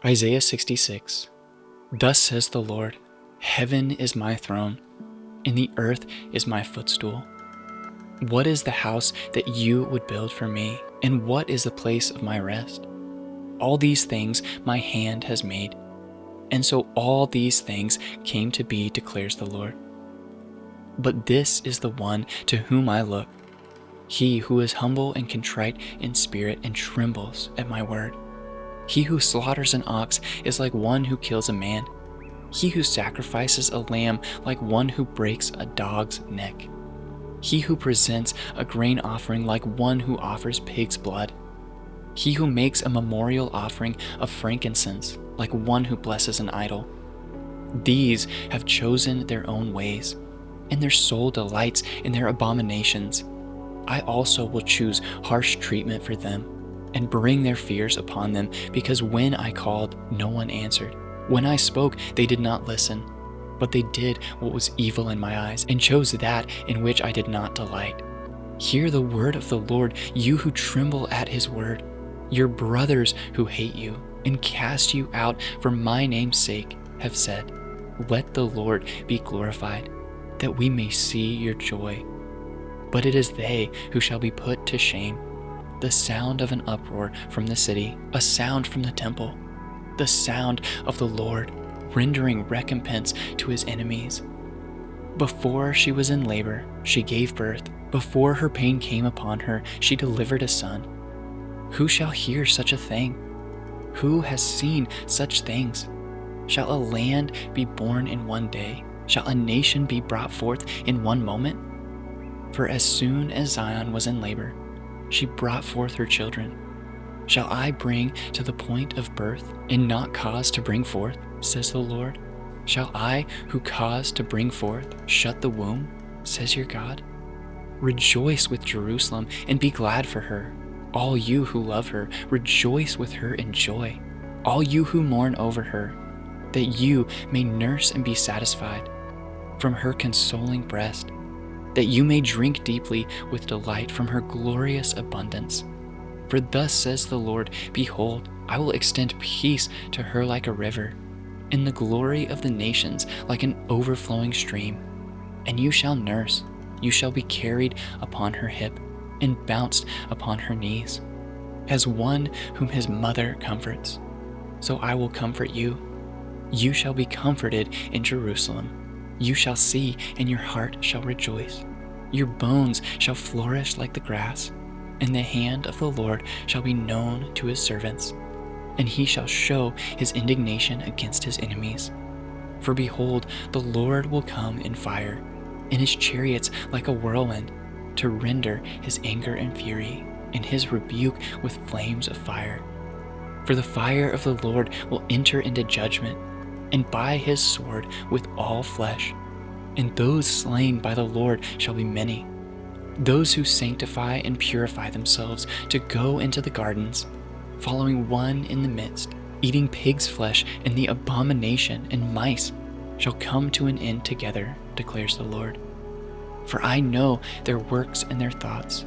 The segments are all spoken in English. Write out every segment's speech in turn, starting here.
Isaiah 66. Thus says the Lord, Heaven is my throne, and the earth is my footstool. What is the house that you would build for me, and what is the place of my rest? All these things my hand has made, and so all these things came to be, declares the Lord. But this is the one to whom I look, he who is humble and contrite in spirit and trembles at my word. He who slaughters an ox is like one who kills a man. He who sacrifices a lamb like one who breaks a dog's neck. He who presents a grain offering like one who offers pig's blood. He who makes a memorial offering of frankincense like one who blesses an idol. These have chosen their own ways, and their soul delights in their abominations. I also will choose harsh treatment for them, and bring their fears upon them, because when I called, no one answered. When I spoke, they did not listen, but they did what was evil in my eyes, and chose that in which I did not delight. Hear the word of the Lord, you who tremble at his word, your brothers who hate you and cast you out for my name's sake have said, Let the Lord be glorified, that we may see your joy. But it is they who shall be put to shame. The sound of an uproar from the city, a sound from the temple, the sound of the Lord, rendering recompense to his enemies. Before she was in labor, she gave birth. Before her pain came upon her, she delivered a son. Who shall hear such a thing? Who has seen such things? Shall a land be born in one day? Shall a nation be brought forth in one moment? For as soon as Zion was in labor, she brought forth her children. Shall I bring to the point of birth and not cause to bring forth, says the Lord? Shall I, who cause to bring forth, shut the womb, says your God? Rejoice with Jerusalem and be glad for her. All you who love her, rejoice with her in joy. All you who mourn over her, that you may nurse and be satisfied from her consoling breast, that you may drink deeply with delight from her glorious abundance. For thus says the Lord, Behold, I will extend peace to her like a river, and the glory of the nations like an overflowing stream. And you shall nurse, you shall be carried upon her hip, and bounced upon her knees. As one whom his mother comforts, so I will comfort you. You shall be comforted in Jerusalem. You shall see, and your heart shall rejoice. Your bones shall flourish like the grass, and the hand of the Lord shall be known to his servants, and he shall show his indignation against his enemies. For behold, the Lord will come in fire, and his chariots like a whirlwind, to render his anger and fury, and his rebuke with flames of fire. For the fire of the Lord will enter into judgment, and by his sword with all flesh. And those slain by the Lord shall be many, those who sanctify and purify themselves to go into the gardens, following one in the midst, eating pig's flesh, and the abomination and mice shall come to an end together, declares the Lord. For I know their works and their thoughts,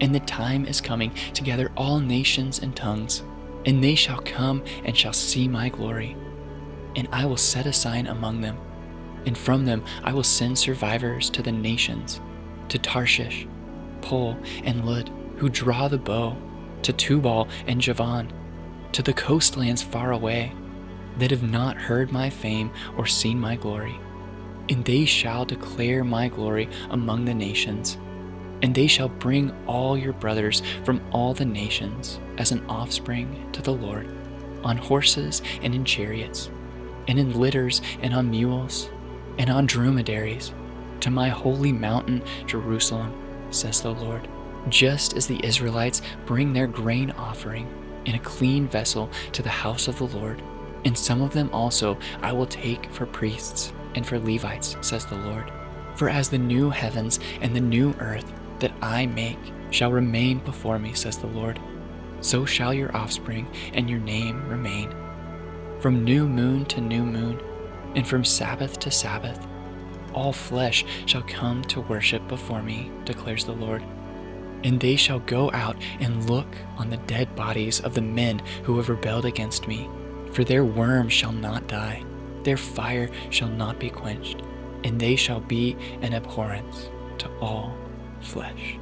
and the time is coming to gather all nations and tongues, and they shall come and shall see my glory. And I will set a sign among them, and from them I will send survivors to the nations, to Tarshish, Pul, and Lud, who draw the bow, to Tubal and Javan, to the coastlands far away, that have not heard my fame or seen my glory. And they shall declare my glory among the nations, and they shall bring all your brothers from all the nations as an offspring to the Lord, on horses and in chariots, and in litters and on mules, and on dromedaries, to my holy mountain Jerusalem, says the Lord. Just as the Israelites bring their grain offering in a clean vessel to the house of the Lord, and some of them also I will take for priests and for Levites, says the Lord. For as the new heavens and the new earth that I make shall remain before me, says the Lord, so shall your offspring and your name remain. From new moon to new moon, and from Sabbath to Sabbath, all flesh shall come to worship before me, declares the Lord. And they shall go out and look on the dead bodies of the men who have rebelled against me, For their worm shall not die, their fire shall not be quenched, and they shall be an abhorrence to all flesh.